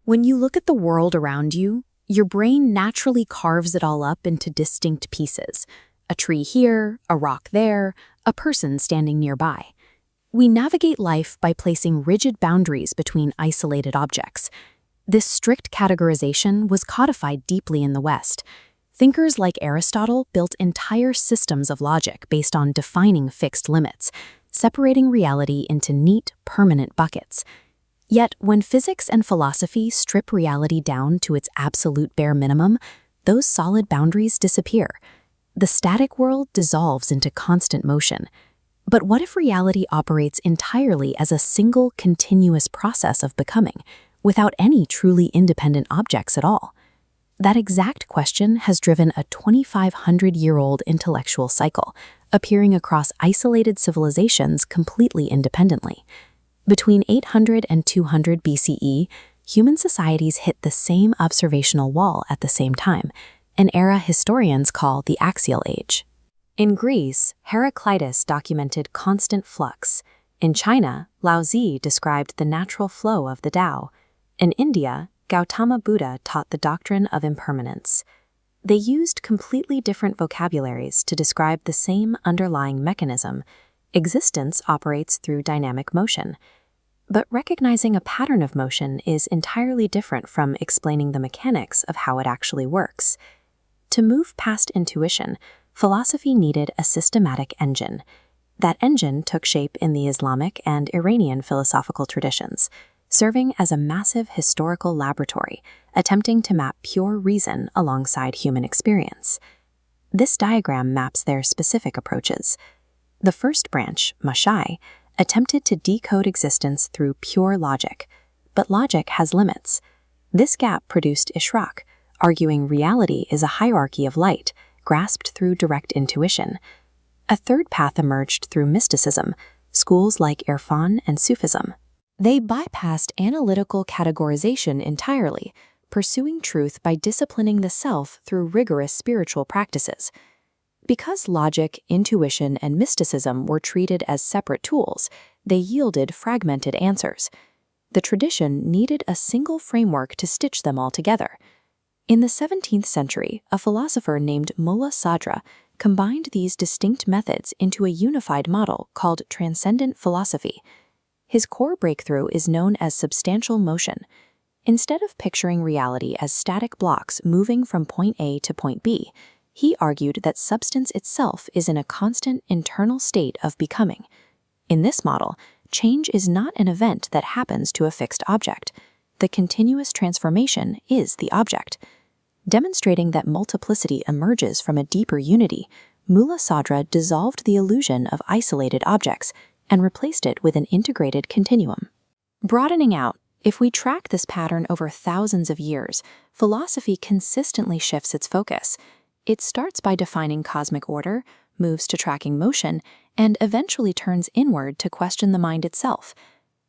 When you look at the world around you, your brain naturally carves it all up into distinct pieces. A tree here, a rock there, a person standing nearby. We navigate life by placing rigid boundaries between isolated objects. This strict categorization was codified deeply in the West. Thinkers like Aristotle built entire systems of logic based on defining fixed limits, separating reality into neat, permanent buckets. Yet, when physics and philosophy strip reality down to its absolute bare minimum, those solid boundaries disappear. The static world dissolves into constant motion. But what if reality operates entirely as a single, continuous process of becoming, without any truly independent objects at all? That exact question has driven a 2,500-year-old intellectual cycle, appearing across isolated civilizations completely independently. Between 800 and 200 BCE, human societies hit the same observational wall at the same time, an era historians call the Axial Age. In Greece, Heraclitus documented constant flux. In China, Laozi described the natural flow of the Tao. In India, Gautama Buddha taught the doctrine of impermanence. They used completely different vocabularies to describe the same underlying mechanism. Existence operates through dynamic motion. But recognizing a pattern of motion is entirely different from explaining the mechanics of how it actually works. To move past intuition, philosophy needed a systematic engine. That engine took shape in the Islamic and Iranian philosophical traditions, serving as a massive historical laboratory, attempting to map pure reason alongside human experience. This diagram maps their specific approaches. The first branch, Mashai, attempted to decode existence through pure logic, but logic has limits. This gap produced Ishraq, arguing reality is a hierarchy of light, grasped through direct intuition. A third path emerged through mysticism, schools like Irfan and Sufism. They bypassed analytical categorization entirely, pursuing truth by disciplining the self through rigorous spiritual practices. Because logic, intuition, and mysticism were treated as separate tools, they yielded fragmented answers. The tradition needed a single framework to stitch them all together. In the 17th century, a philosopher named Mulla Sadra combined these distinct methods into a unified model called transcendent philosophy. His core breakthrough is known as substantial motion. Instead of picturing reality as static blocks moving from point A to point B, he argued that substance itself is in a constant internal state of becoming. In this model, change is not an event that happens to a fixed object. The continuous transformation is the object. Demonstrating that multiplicity emerges from a deeper unity, Mulla Sadra dissolved the illusion of isolated objects and replaced it with an integrated continuum. Broadening out, if we track this pattern over thousands of years, philosophy consistently shifts its focus. It starts by defining cosmic order, moves to tracking motion, and eventually turns inward to question the mind itself.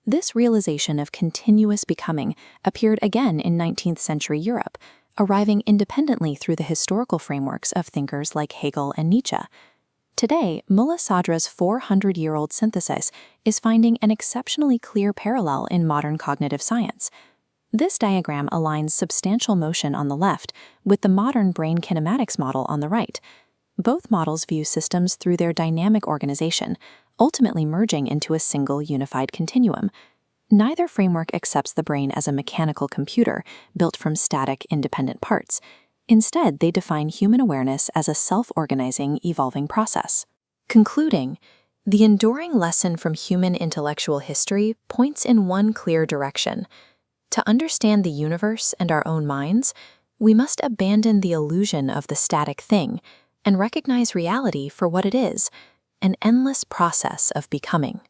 This realization of continuous becoming appeared again in 19th century Europe, arriving independently through the historical frameworks of thinkers like Hegel and Nietzsche. Today, Mulla Sadra's 400-year-old synthesis is finding an exceptionally clear parallel in modern cognitive science. This diagram aligns substantial motion on the left with the modern brain kinematics model on the right. Both models view systems through their dynamic organization, ultimately merging into a single unified continuum. Neither framework accepts the brain as a mechanical computer built from static, independent parts. Instead, they define human awareness as a self-organizing, evolving process. Concluding, the enduring lesson from human intellectual history points in one clear direction. To understand the universe and our own minds, we must abandon the illusion of the static thing and recognize reality for what it is, an endless process of becoming.